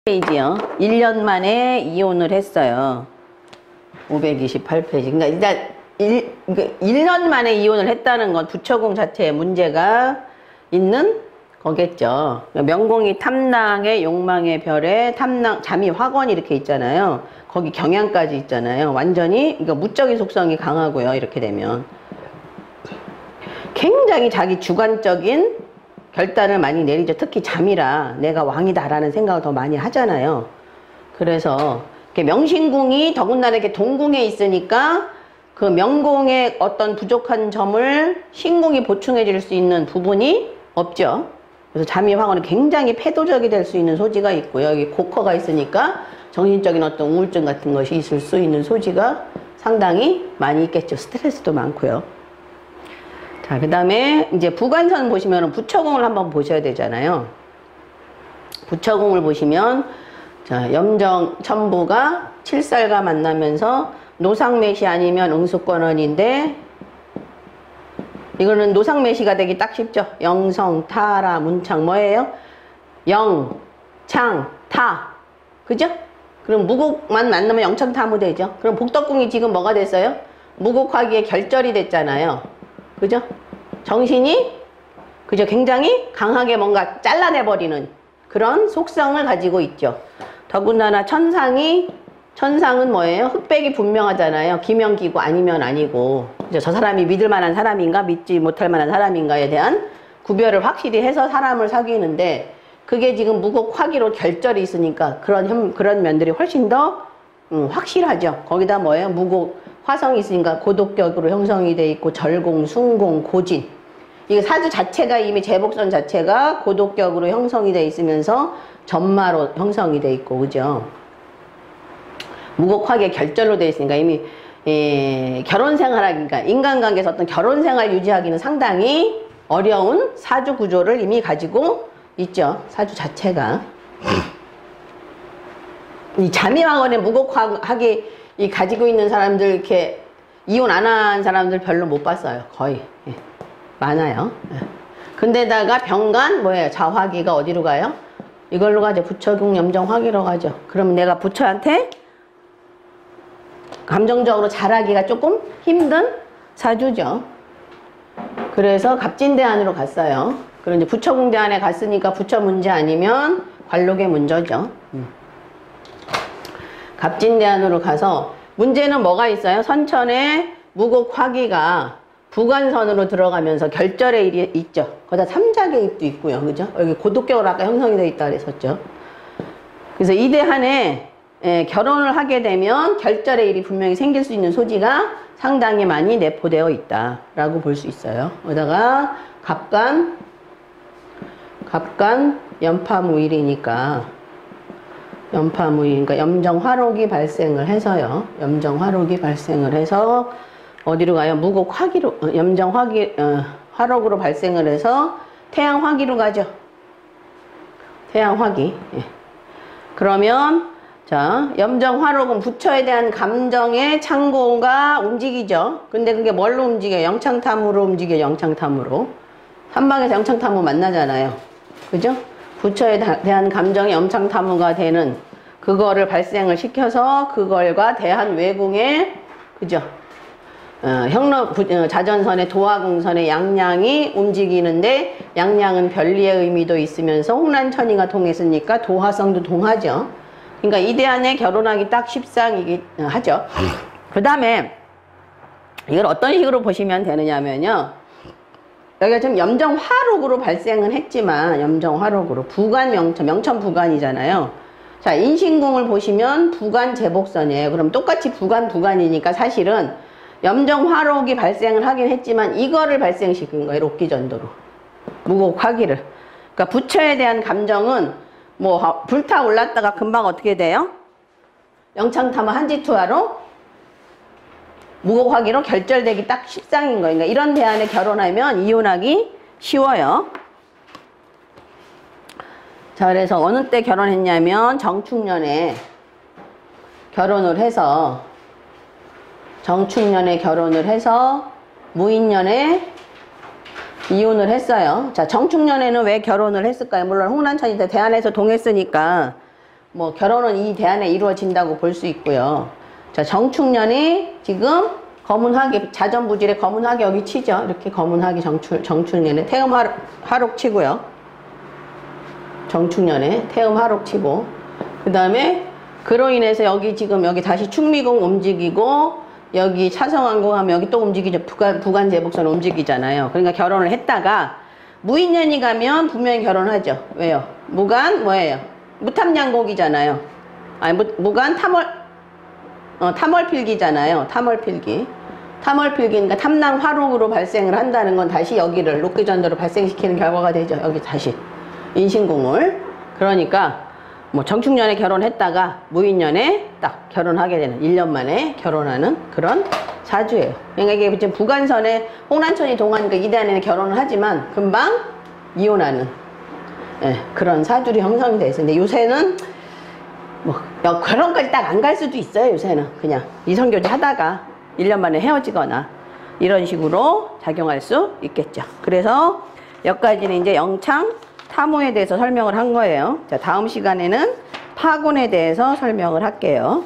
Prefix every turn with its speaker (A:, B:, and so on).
A: 페이지요. 1년 만에 이혼을 했어요. 528페이지. 그러니까 일단 1년 만에 이혼을 했다는 건 부처공 자체에 문제가 있는 거겠죠. 명공이 탐낭의 욕망의 별에 탐낭, 잠이 화권이 이렇게 있잖아요. 거기 경향까지 있잖아요. 완전히 그러니까 무적인 속성이 강하고요. 이렇게 되면 굉장히 자기 주관적인 결단을 많이 내리죠. 특히 잠이라 내가 왕이다 라는 생각을 더 많이 하잖아요. 그래서 명신궁이 더군다나 이렇게 동궁에 있으니까 그 명공의 어떤 부족한 점을 신궁이 보충해 줄 수 있는 부분이 없죠. 그래서 잠이 화건은 굉장히 패도적이 될 수 있는 소지가 있고요. 여기 고커가 있으니까 정신적인 어떤 우울증 같은 것이 있을 수 있는 소지가 상당히 많이 있겠죠. 스트레스도 많고요. 자, 그 다음에 이제 부관선 보시면 부처공을 한번 보셔야 되잖아요. 부처공을 보시면, 자, 염정 천부가 칠살과 만나면서 노상매시 아니면 응수권원인데, 이거는 노상매시가 되기 딱 쉽죠. 영성, 타라, 문창, 뭐예요? 영, 창, 타. 그죠? 그럼 무곡만 만나면 영창타무 되죠. 그럼 복덕궁이 지금 뭐가 됐어요? 무곡화기에 결절이 됐잖아요. 그죠? 정신이, 그죠? 굉장히 강하게 뭔가 잘라내버리는 그런 속성을 가지고 있죠. 더군다나 천상은 뭐예요? 흑백이 분명하잖아요. 기명기고 아니면 아니고. 그죠? 저 사람이 믿을 만한 사람인가, 믿지 못할 만한 사람인가에 대한 구별을 확실히 해서 사람을 사귀는데, 그게 지금 무곡화기로 결절이 있으니까 그런 면들이 훨씬 더 확실하죠. 거기다 뭐예요? 무곡, 화성이 있으니까 고독격으로 형성이 돼 있고 절공, 순공, 고진. 이게 사주 자체가 이미 제복선 자체가 고독격으로 형성이 돼 있으면서 전마로 형성이 돼 있고, 그죠? 무곡화기에 결절로 돼 있으니까 이미 결혼 생활하기가 인간관계에서 어떤 결혼 생활 유지하기는 상당히 어려운 사주 구조를 이미 가지고 있죠. 사주 자체가. 이 자미왕원의 무곡화기 이 가지고 있는 사람들, 이렇게 이혼 안 한 사람들 별로 못 봤어요. 거의. 예. 많아요. 예. 근데다가 병간 뭐예요? 자화기가 어디로 가요? 이걸로 가죠. 부처궁 염정화기로 가죠. 그럼 내가 부처한테 감정적으로 잘하기가 조금 힘든 사주죠. 그래서 갑진대안으로 갔어요. 그리고 이제 부처궁대안에 갔으니까 부처 문제 아니면 관록의 문제죠. 갑진대안으로 가서 문제는 뭐가 있어요? 선천에 무곡화기가 부관선으로 들어가면서 결절의 일이 있죠. 거기다 삼자개입도 있고요. 그죠? 여기 고독격으로 아까 형성이 되어 있다 그랬었죠. 그래서 이대한에 결혼을 하게 되면 결절의 일이 분명히 생길 수 있는 소지가 상당히 많이 내포되어 있다라고 볼 수 있어요. 여기다가 갑간 연파무일이니까 염정화록이 발생을 해서요. 염정화록이 발생을 해서 어디로 가요? 무곡화기로, 화록으로 발생을 해서 태양화기로 가죠. 태양화기. 예. 그러면 자, 염정화록은 부처에 대한 감정의 창고가 움직이죠. 근데 그게 뭘로 움직여요? 영창탐으로 움직여요. 영창탐으로. 한방에서 영창탐으로 만나잖아요. 그죠? 부처에 대한 감정이 영창탐으가 되는 그거를 발생을 시켜서 그걸과 대한 외궁의, 그죠? 자전선의 도화궁선의 양양이 움직이는데, 양양은 별리의 의미도 있으면서 홍란천이가 통했으니까 도화성도 동하죠. 그러니까 이대안에 결혼하기 딱 십상이기 하죠. 그 다음에 이걸 어떤 식으로 보시면 되느냐면요. 여기가 지금 염정화록으로 발생은 했지만, 염정화록으로 명천 부관이잖아요. 자, 인신궁을 보시면 부관 제복선이에요. 그럼 똑같이 부관이니까 사실은 염정화록이 발생을 하긴 했지만 이거를 발생시킨 거예요. 록기전도로. 무곡화기를. 그러니까 부처에 대한 감정은 뭐 불타올랐다가 금방 어떻게 돼요? 영창탐화 한지투하로 무곡화기로 결절되기 딱 십상인 거예요. 그러니까 이런 대안에 결혼하면 이혼하기 쉬워요. 자, 그래서 어느 때 결혼했냐면 정축년에 결혼을 해서 무인년에 이혼을 했어요. 자, 정축년에는 왜 결혼을 했을까요? 물론 홍란천이 대안에서 동했으니까 뭐 결혼은 이 대안에 이루어진다고 볼 수 있고요. 자, 정축년이 지금 검은화기, 자전부질에 검은화기 여기 치죠. 이렇게 검은화기 정축년에 태음화록 치고요. 정축년에 태음화록 치고, 그 다음에 그로 인해서 여기 지금 여기 다시 축미宫 움직이고, 여기 차성왕궁 하면 여기 또 움직이죠. 부관제복선 움직이잖아요. 그러니까 결혼을 했다가 무인년이 가면 분명히 결혼하죠. 왜요? 무관 뭐예요? 무탐양곡이잖아요. 아니 무관 탐월필기잖아요. 탐월필기. 탐월필기니까 탐낭화록으로 발생을 한다는 건 다시 여기를 록기전도로 발생시키는 결과가 되죠. 여기 다시 인신궁을. 그러니까 뭐 정축년에 결혼했다가 무인년에 딱 결혼하게 되는 1년 만에 결혼하는 그런 사주예요. 그러니까 이게 지금 부관선에 홍란천이 동하니까 이단에는 결혼을 하지만 금방 이혼하는 그런 사주리 형성이 돼 있어요. 근데 요새는 뭐 결혼까지 딱 안 갈 수도 있어요. 요새는 그냥 이성교제 하다가 1년 만에 헤어지거나 이런 식으로 작용할 수 있겠죠. 그래서 여기까지는 이제 영창 탐호에 대해서 설명을 한 거예요. 자, 다음 시간에는 파군에 대해서 설명을 할게요.